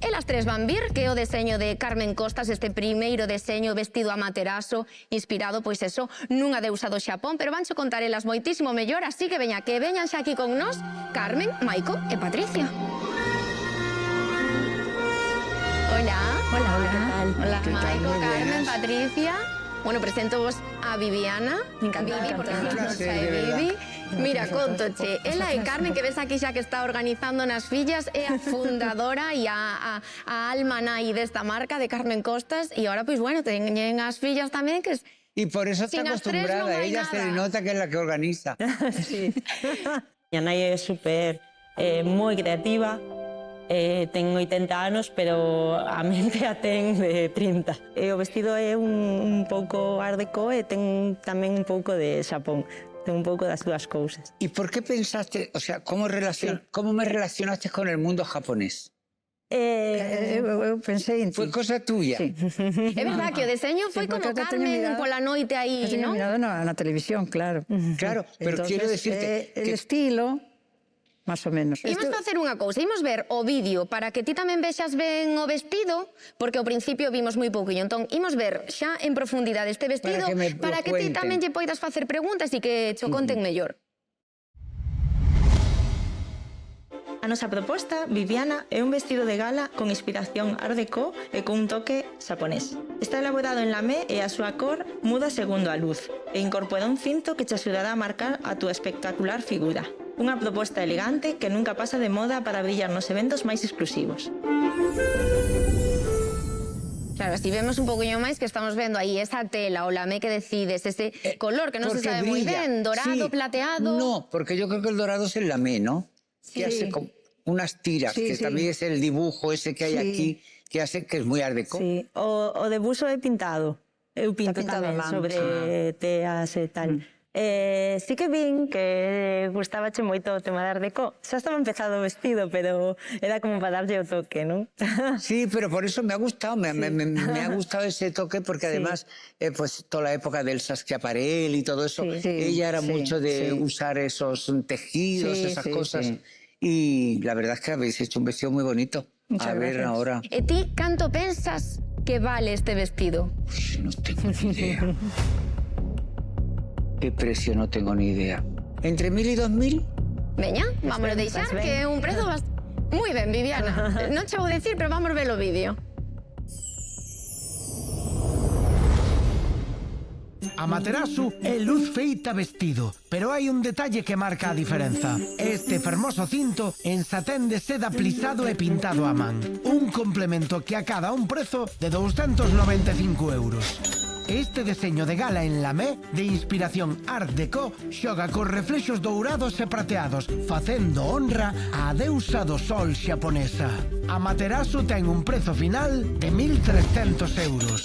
Elas tres van vir, que é o deseño de Carmen Costas, este primeiro deseño vestido a Amaterasu, inspirado, pois eso, nunha deusa do Xapón, pero vancho contar elas moitísimo mellor, así que veña, que veñan xa aquí con nós, Carmen, Maiko e Patricia. Hola. Hola, hola, ¿qué tal? Hola, ¿Qué tal? Maiko, Muy Carmen, buenas. Patricia. Bueno, presento vos a Viviana. Encantada, Vivi, porque encantada. non Un sei, placer, de Vivi. verdad. Mira, Vosotras, contoche, ela e Carmen, que ves aquí xa que está organizando nas fillas, é a fundadora e a alma nai desta marca de Carmen Costas, e ahora, pois, bueno, teñen as fillas tamén, que Y por eso está sin as tres non acostumbrada, hai ella se le nada. nota que es la que organiza. Sí. Miña nai é super moi creativa, ten 80 anos, pero a mente a ten de 30. E o vestido é un pouco art deco e ten tamén un pouco de Xapón. Ten un pouco das dúas cousas. ¿Y por qué pensaste, o sea, cómo me relacionaste con el mundo japonés? Eu pensei en ti. ¿Fue cosa tuya? Sí. É verdad que o deseño foi Sí, como porque eu te teño Carmen mirado. pola noite aí, Eu teño non? mirado na televisión, claro. Claro, pero Entonces, quiero decirte el que- estilo, más o menos. Imos facer unha cousa, imos ver o vídeo para que ti tamén vexas ben o vestido, porque ao principio vimos moi pouquinho, entón imos ver xa en profundidade este vestido Para que me lo para que ti cuenten. tamén lle poidas facer preguntas e que cho conten mellor. A nosa proposta, Viviana, é un vestido de gala con inspiración art deco e cun toque xaponés. Está elaborado en lamé e a súa cor muda segundo a luz e incorpora un cinto que te axudará a marcar a túa espectacular figura. Unha proposta elegante que nunca pasa de moda para brillar nos eventos máis exclusivos. Claro, así vemos un pouquiño máis que estamos vendo aí esa tela, o lamé que decides, ese color que non se Porque sabe moi brilla. ben, dorado, Sí. plateado. No, porque yo creo que el dorado es el lamé, ¿no? Sí. Que hace como unas tiras, Sí, que sí. también es el dibujo ese que hay Sí. aquí, que hace que es muy art deco. Sí, o de buzo é pintado. Eu pinto Está pintado tamén a man. sobre teas e tal. Sí que vin que gustabache moito o tema de art deco. Xa estaba empezado o vestido, pero era como para darlle o toque, non? Sí, pero por eso me ha gustado, me ha gustado ese toque porque Sí. además, pues toda la época del Schiaparelli y todo eso, Sí. Sí, ella era sí, mucho de sí. usar esos tejidos, Sí, esas sí, cosas. sí. Y la verdad es que habéis hecho un vestido muy bonito. Muchas A ver gracias. ahora. E ti canto pensas que vale este vestido? Uy, no tengo ni idea. ¿Qué precio? No tengo ni idea. ¿Entre 1.000 y 2.000? Veña, vámonos ben, deixar, vas ben. que é un prezo moi ben, Viviana. Non che vou decir, pero vamos ver o vídeo. Amaterasu é luz feita vestido, pero hai un detalle que marca a diferenza. Este fermoso cinto en satén de seda plisado e pintado a man. Un complemento que acada un prezo de 295 euros. Este deseño de gala en lamé, de inspiración art deco, xoga cos reflexos dourados e prateados, facendo honra á deusa do sol xaponesa. Amaterasu ten un prezo final de 1.300 euros.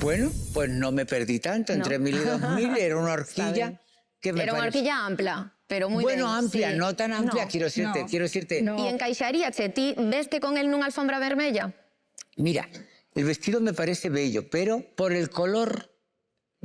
Bueno, pues no me perdí tanto. Entre 1.000 y 2.000 era una horquilla que me Era unha parece... horquilla ampla, pero moi Bueno, ben. amplia, sí. no tan amplia, No, quiero decirte. no. E encaixaríache, ti veste con el nunha alfombra vermella? Mira, el vestido me parece bello, pero por el color,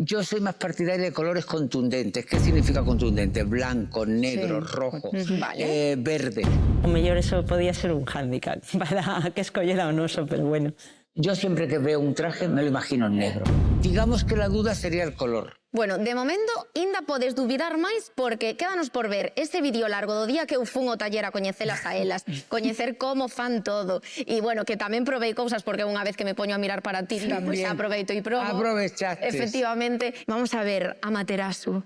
yo soy más partidaria de colores contundentes. ¿Qué significa contundente? Blanco, negro, rojo, Vale. verde. O mellor eso podía ser un hándicap para que escollera o noso, pero bueno. Yo siempre que veo un traje me lo imagino en negro. Digamos que la duda sería el color. Bueno, de momento, ainda podes dubidar máis porque quédanos por ver ese vídeo largo do día que eu fun ao taller a coñecelas a elas, coñecer como fan todo. E, bueno, que tamén provei cousas porque unha vez que me poño a mirar para ti, También. pues aproveito e probo. Aprovechaste. Efectivamente. Vamos a ver Amaterasu.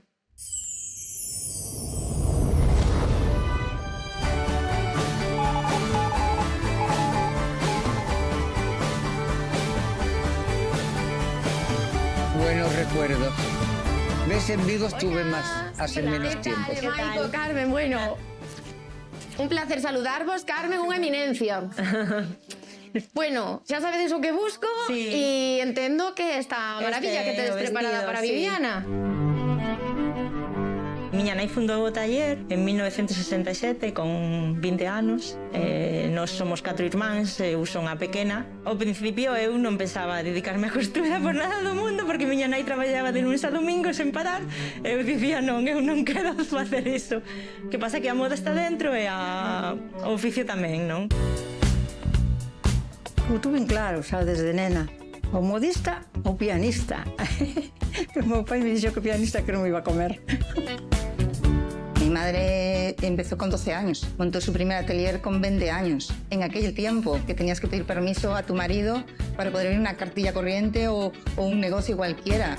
Buenos recuerdos. ¿Ves? En Vigo estuve más hace menos tiempo. Maiko, Carmen, bueno, un placer saludarvos, Carmen, unha eminencia. Bueno, xa sabedes o que busco Sí. e entendo que esta maravilla que tedes vestido, preparada para sí. Viviana. Miña nai fundou o taller en 1967 con 20 anos. Nós somos 4 irmáns, eu son a pequena. Ao principio eu non pensaba dedicarme a costura por nada do mundo porque miña nai traballaba de lunes a domingo sen parar. Eu dicía non, eu non quero facer iso. Que pasa que a moda está dentro e o oficio tamén, non? O tuve en claro, xa desde nena. O modista ou pianista. O meu pai me dixo que pianista que non me iba a comer. Mi madre empezó con 12 años, montó su primer atelier con 20 años. En aquel tiempo que tenías que pedir permiso a tu marido para poder abrir una cartilla corriente o un negocio cualquiera.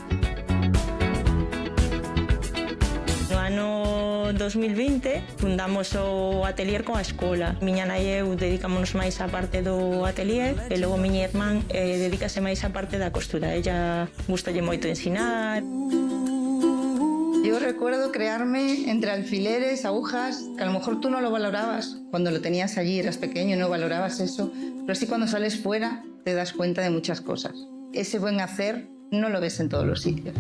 No ano 2020 fundamos o atelier con a escola. Miña nai e eu dedicámonos máis á parte do atelier e logo miña irmán dedícase máis á parte da costura. Ella gustalle moito ensinar. Yo recuerdo crearme entre alfileres, agujas, que a lo mejor tú no lo valorabas. Cuando lo tenías allí, eras pequeño, no valorabas eso. Pero sí cuando sales fuera te das cuenta de muchas cosas. Ese buen hacer no lo ves en todos los sitios.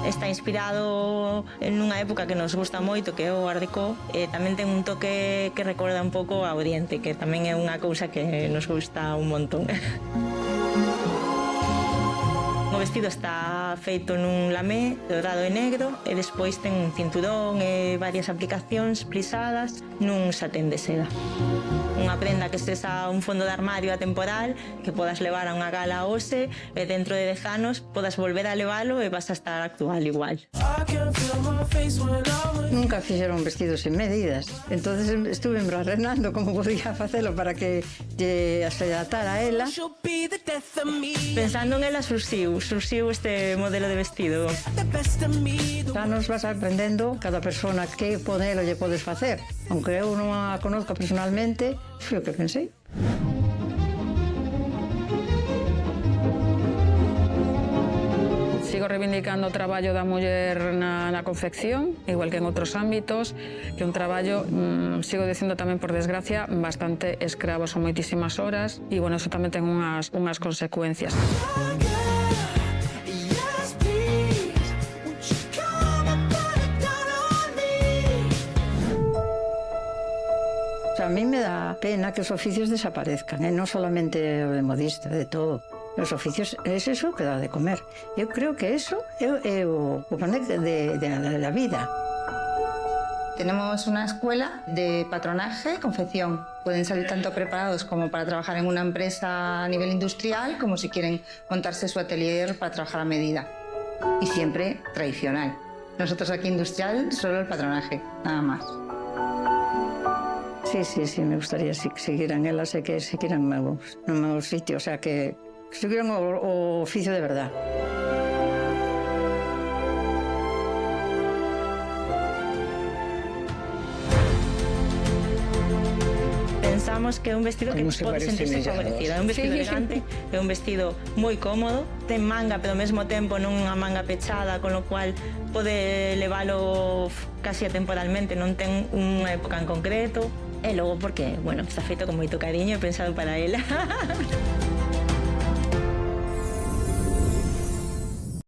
Está inspirado en unha época que nos gusta moito, que é o Art Deco, e tamén ten un toque que recorda un pouco a Oriente, que tamén é unha cousa que nos gusta un montón. O vestido está feito nun lamé dorado e negro e despois ten un cinturón e varias aplicacións plisadas nun satén de seda. Unha prenda que sexa un fondo de armario atemporal, que podas levar a unha gala hoxe e dentro de 10 anos podas volver a levalo e vas a estar actual igual. Nunca fixeron vestidos en medidas. Entonces estuve embarrenando como podía facelo para que se adaptara a ela. Pensando en ela surxiu este modelo de vestido. Xa nos vas aprendendo cada persona que modelo lle podes facer. Aunque eu non a conozco personalmente, foi o que pensei. Sigo reivindicando o traballo da muller na confección, igual que en outros ámbitos, que é un traballo, sigo dicindo tamén por desgracia, bastante escravo, son moitísimas horas, e, bueno, eso tamén ten unhas consecuencias. O sea, a mí me da pena que os oficios desaparezcan, non solamente o de modista, de todo. Os oficios é eso que dá de comer. Eu creo que eso é o pan de la vida. Tenemos una escuela de patronaje, confección. Pueden salir tanto preparados como para trabajar en una empresa a nivel industrial, como si quieren montarse su atelier para trabajar a medida. Y siempre tradicional. Nosotros aquí industrial, solo el patronaje, nada más. Sí, me gustaría que seguiran elas e que seguiran no meu sitio, o sea, que seguiran o oficio de verdad. Pensamos que é un vestido que pode sentirse favorecido. É un vestido elegante, é un vestido moi cómodo, ten manga, pero ao mesmo tempo non unha manga pechada, con lo cual pode levalo casi atemporalmente, non ten unha época en concreto. E logo porque, bueno, está feito con moito cariño e pensado para ela.